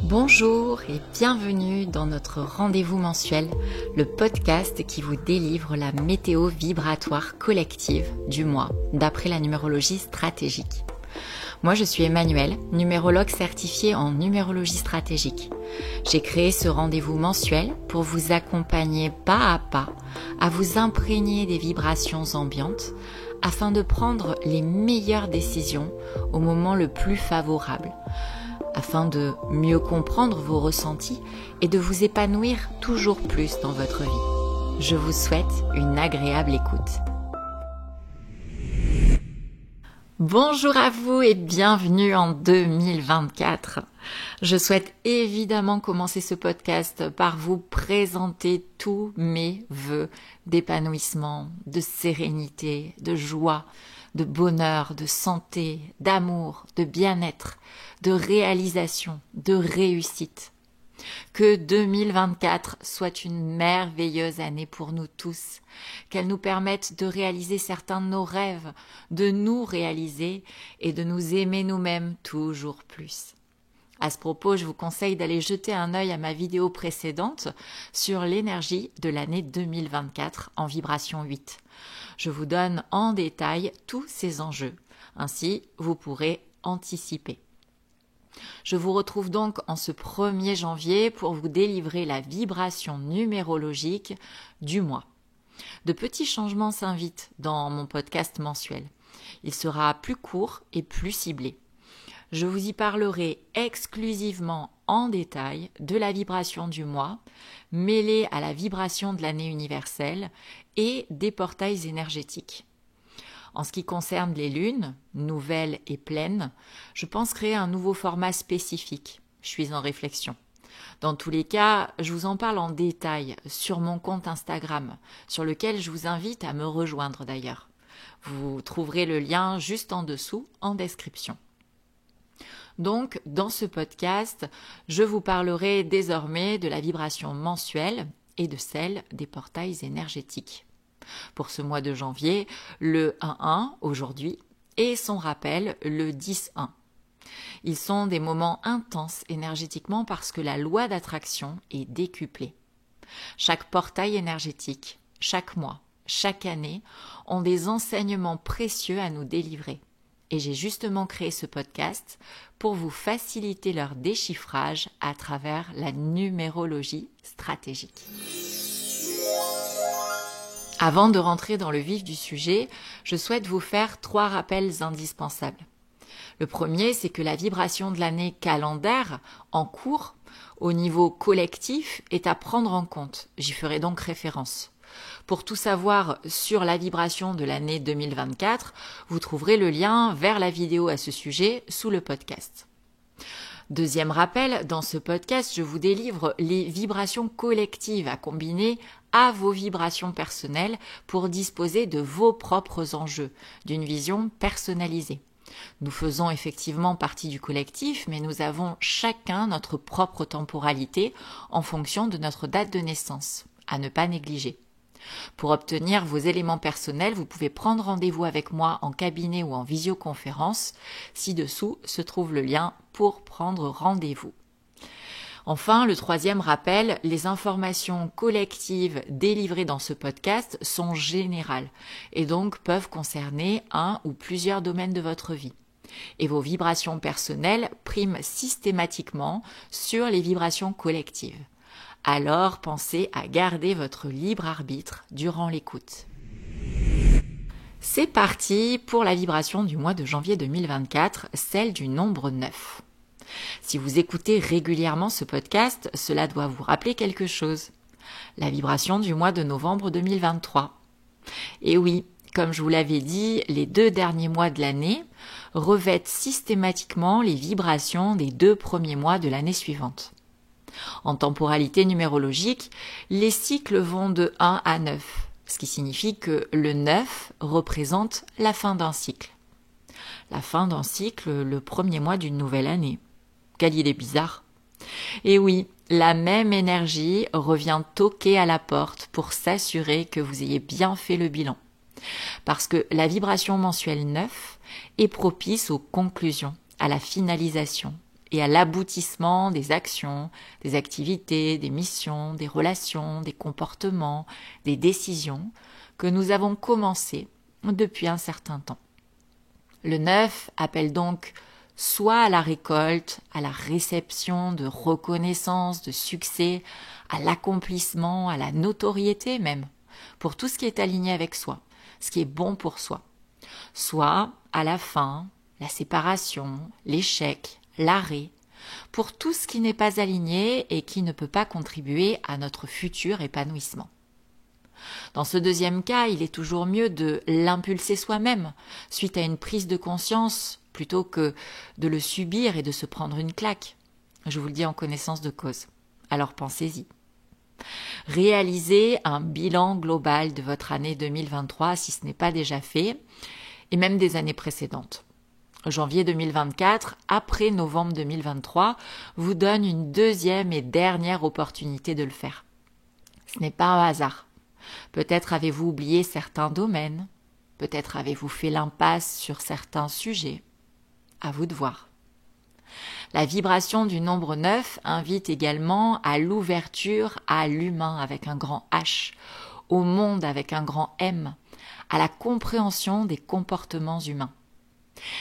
Bonjour et bienvenue dans notre rendez-vous mensuel, le podcast qui vous délivre la météo vibratoire collective du mois, d'après la numérologie stratégique. Moi, je suis Emmanuelle, numérologue certifiée en numérologie stratégique. J'ai créé ce rendez-vous mensuel pour vous accompagner pas à pas à vous imprégner des vibrations ambiantes afin de prendre les meilleures décisions au moment le plus favorable, afin de mieux comprendre vos ressentis et de vous épanouir toujours plus dans votre vie. Je vous souhaite une agréable écoute. Bonjour à vous et bienvenue en 2024. Je souhaite évidemment commencer ce podcast par vous présenter tous mes vœux d'épanouissement, de sérénité, de joie, de bonheur, de santé, d'amour, de bien-être, de réalisation, de réussite. Que 2024 soit une merveilleuse année pour nous tous, qu'elle nous permette de réaliser certains de nos rêves, de nous réaliser et de nous aimer nous-mêmes toujours plus. À ce propos, je vous conseille d'aller jeter un œil à ma vidéo précédente sur l'énergie de l'année 2024 en vibration 8. Je vous donne en détail tous ces enjeux. Ainsi, vous pourrez anticiper. Je vous retrouve donc en ce 1er janvier pour vous délivrer la vibration numérologique du mois. De petits changements s'invitent dans mon podcast mensuel. Il sera plus court et plus ciblé. Je vous y parlerai exclusivement en détail de la vibration du mois, mêlée à la vibration de l'année universelle et des portails énergétiques. En ce qui concerne les lunes, nouvelles et pleines, je pense créer un nouveau format spécifique. Je suis en réflexion. Dans tous les cas, je vous en parle en détail sur mon compte Instagram, sur lequel je vous invite à me rejoindre d'ailleurs. Vous trouverez le lien juste en dessous en description. Donc, dans ce podcast, je vous parlerai désormais de la vibration mensuelle et de celle des portails énergétiques. Pour ce mois de janvier, le 1-1 aujourd'hui et son rappel le 10-1. Ils sont des moments intenses énergétiquement parce que la loi d'attraction est décuplée. Chaque portail énergétique, chaque mois, chaque année ont des enseignements précieux à nous délivrer. Et j'ai justement créé ce podcast pour vous faciliter leur déchiffrage à travers la numérologie stratégique. Avant de rentrer dans le vif du sujet, je souhaite vous faire 3 rappels indispensables. Le premier, c'est que la vibration de l'année calendaire en cours, au niveau collectif, est à prendre en compte. J'y ferai donc référence. Pour tout savoir sur la vibration de l'année 2024, vous trouverez le lien vers la vidéo à ce sujet sous le podcast. Deuxième rappel, dans ce podcast, je vous délivre les vibrations collectives à combiner à vos vibrations personnelles pour disposer de vos propres enjeux, d'une vision personnalisée. Nous faisons effectivement partie du collectif, mais nous avons chacun notre propre temporalité en fonction de notre date de naissance, à ne pas négliger. Pour obtenir vos éléments personnels, vous pouvez prendre rendez-vous avec moi en cabinet ou en visioconférence. Ci-dessous se trouve le lien pour prendre rendez-vous. Enfin, le 3e rappel, les informations collectives délivrées dans ce podcast sont générales et donc peuvent concerner un ou plusieurs domaines de votre vie. Et vos vibrations personnelles priment systématiquement sur les vibrations collectives. Alors pensez à garder votre libre arbitre durant l'écoute. C'est parti pour la vibration du mois de janvier 2024, celle du nombre 9. Si vous écoutez régulièrement ce podcast, cela doit vous rappeler quelque chose. La vibration du mois de novembre 2023. Et oui, comme je vous l'avais dit, les 2 derniers mois de l'année revêtent systématiquement les vibrations des 2 premiers mois de l'année suivante. En temporalité numérologique, les cycles vont de 1 à 9, ce qui signifie que le 9 représente la fin d'un cycle. La fin d'un cycle, le premier mois d'une nouvelle année. Quelle idée bizarre. Et oui, la même énergie revient toquer à la porte pour s'assurer que vous ayez bien fait le bilan. Parce que la vibration mensuelle 9 est propice aux conclusions, à la finalisation, et à l'aboutissement des actions, des activités, des missions, des relations, des comportements, des décisions que nous avons commencées depuis un certain temps. Le 9 appelle donc soit à la récolte, à la réception de reconnaissance, de succès, à l'accomplissement, à la notoriété même, pour tout ce qui est aligné avec soi, ce qui est bon pour soi. Soit à la fin, la séparation, l'échec, l'arrêt, pour tout ce qui n'est pas aligné et qui ne peut pas contribuer à notre futur épanouissement. Dans ce deuxième cas, il est toujours mieux de l'impulser soi-même, suite à une prise de conscience, plutôt que de le subir et de se prendre une claque. Je vous le dis en connaissance de cause. Alors pensez-y. Réalisez un bilan global de votre année 2023 si ce n'est pas déjà fait, et même des années précédentes. Janvier 2024, après novembre 2023, vous donne une deuxième et dernière opportunité de le faire. Ce n'est pas un hasard. Peut-être avez-vous oublié certains domaines, peut-être avez-vous fait l'impasse sur certains sujets. À vous de voir. La vibration du nombre 9 invite également à l'ouverture à l'humain avec un grand H, au monde avec un grand M, à la compréhension des comportements humains.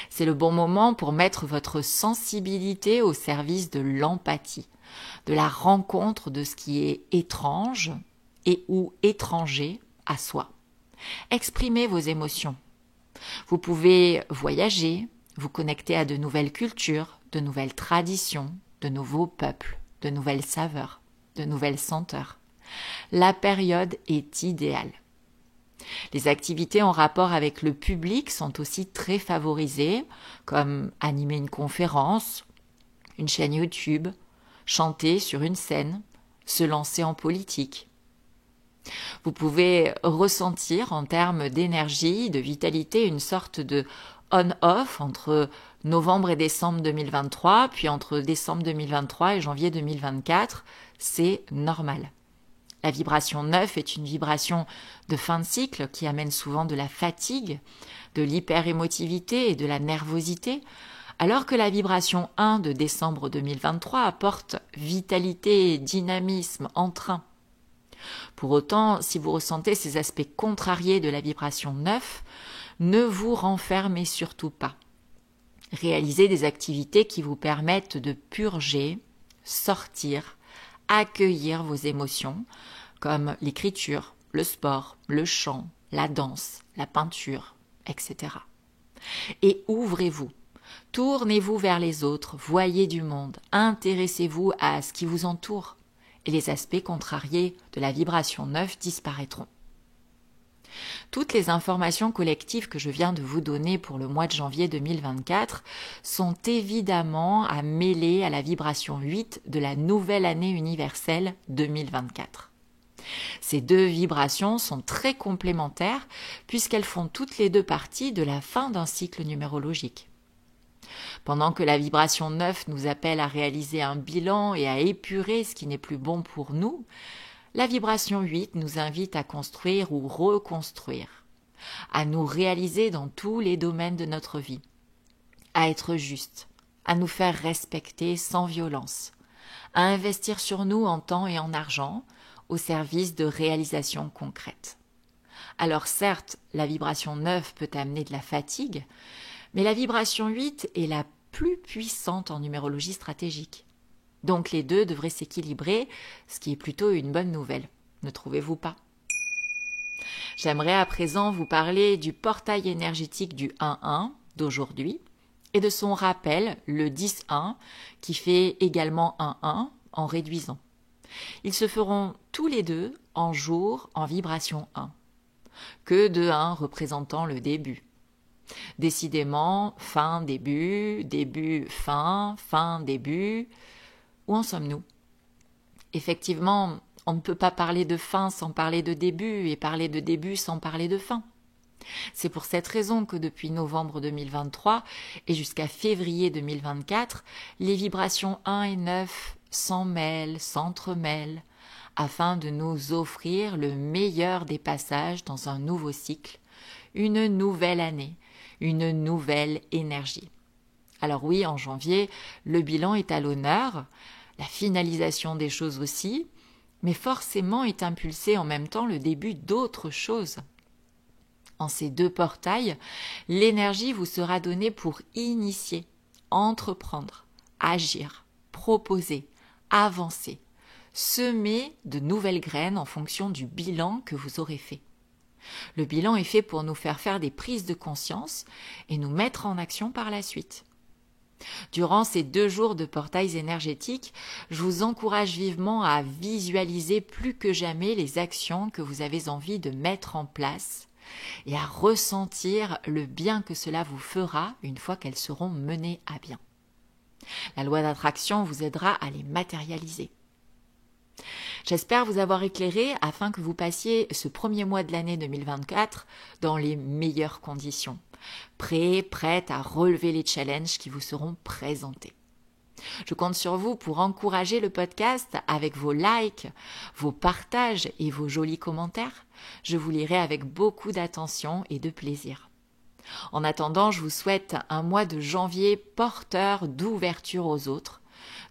C'est le bon moment pour mettre votre sensibilité au service de l'empathie, de la rencontre de ce qui est étrange et ou étranger à soi. Exprimez vos émotions. Vous pouvez voyager, vous connecter à de nouvelles cultures, de nouvelles traditions, de nouveaux peuples, de nouvelles saveurs, de nouvelles senteurs. La période est idéale. Les activités en rapport avec le public sont aussi très favorisées, comme animer une conférence, une chaîne YouTube, chanter sur une scène, se lancer en politique. Vous pouvez ressentir en termes d'énergie, de vitalité, une sorte de on-off entre novembre et décembre 2023, puis entre décembre 2023 et janvier 2024. C'est normal. La vibration 9 est une vibration de fin de cycle qui amène souvent de la fatigue, de l'hyperémotivité et de la nervosité, alors que la vibration 1 de décembre 2023 apporte vitalité, dynamisme, entrain. Pour autant, si vous ressentez ces aspects contrariés de la vibration 9, ne vous renfermez surtout pas. Réalisez des activités qui vous permettent de purger, sortir, accueillir vos émotions, comme l'écriture, le sport, le chant, la danse, la peinture, etc. Et ouvrez-vous. Tournez-vous vers les autres, voyez du monde, intéressez-vous à ce qui vous entoure. Et les aspects contrariés de la vibration 9 disparaîtront. Toutes les informations collectives que je viens de vous donner pour le mois de janvier 2024 sont évidemment à mêler à la vibration 8 de la nouvelle année universelle 2024. Ces deux vibrations sont très complémentaires puisqu'elles font toutes les deux partie de la fin d'un cycle numérologique. Pendant que la vibration 9 nous appelle à réaliser un bilan et à épurer ce qui n'est plus bon pour nous, la vibration 8 nous invite à construire ou reconstruire, à nous réaliser dans tous les domaines de notre vie, à être juste, à nous faire respecter sans violence, à investir sur nous en temps et en argent au service de réalisations concrètes. Alors certes, la vibration 9 peut amener de la fatigue, mais la vibration 8 est la plus puissante en numérologie stratégique. Donc les deux devraient s'équilibrer, ce qui est plutôt une bonne nouvelle. Ne trouvez-vous pas ? J'aimerais à présent vous parler du portail énergétique du 1-1 d'aujourd'hui et de son rappel, le 10-1, qui fait également 1-1 en réduisant. Ils se feront tous les deux en jour en vibration 1, que de 1 représentant le début. Décidément, fin, début, début, fin, fin, début. Où en sommes-nous ? Effectivement, on ne peut pas parler de fin sans parler de début et parler de début sans parler de fin. C'est pour cette raison que depuis novembre 2023 et jusqu'à février 2024, les vibrations 1 et 9 s'en mêlent, s'entremêlent, afin de nous offrir le meilleur des passages dans un nouveau cycle, une nouvelle année, une nouvelle énergie. Alors oui, en janvier, le bilan est à l'honneur, la finalisation des choses aussi, mais forcément est impulsé en même temps le début d'autres choses. En ces 2 portails, l'énergie vous sera donnée pour initier, entreprendre, agir, proposer, avancer, semer de nouvelles graines en fonction du bilan que vous aurez fait. Le bilan est fait pour nous faire des prises de conscience et nous mettre en action par la suite. Durant ces 2 jours de portails énergétiques, je vous encourage vivement à visualiser plus que jamais les actions que vous avez envie de mettre en place et à ressentir le bien que cela vous fera une fois qu'elles seront menées à bien. La loi d'attraction vous aidera à les matérialiser. J'espère vous avoir éclairé afin que vous passiez ce premier mois de l'année 2024 dans les meilleures conditions, prête à relever les challenges qui vous seront présentés. Je compte sur vous pour encourager le podcast avec vos likes, vos partages et vos jolis commentaires. Je vous lirai avec beaucoup d'attention et de plaisir. En attendant, je vous souhaite un mois de janvier porteur d'ouverture aux autres,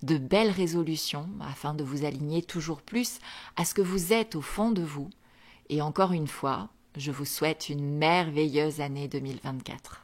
de belles résolutions afin de vous aligner toujours plus à ce que vous êtes au fond de vous. Et encore une fois, je vous souhaite une merveilleuse année 2024.